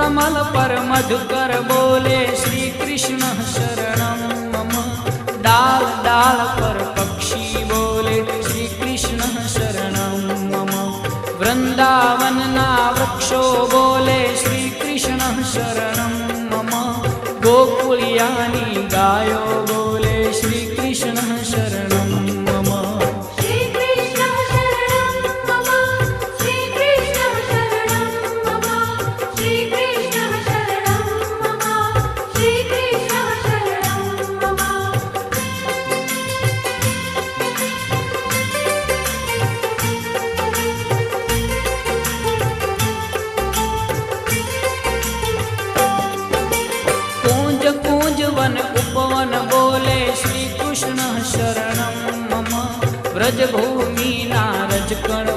कमल पर मधुकर बोले श्री कृष्ण शरणं मम। डाल डाल पर पक्षी बोले श्री कृष्ण शरणं मम। वृंदावन ना वृक्षो बोले श्री कृष्ण शरणं मम। गोकुलियानी गायो बोले श्री कृष्ण शरणं मम। श्री कृष्ण शरणं मम। श्री कृष्ण शरणं मम। श्री कृष्ण शरणं मम। श्री कृष्ण शरणं मम। कूंज कूंज वन उपवन बोले श्री कृष्ण शरणं मम। ब्रज भूमि नारज कण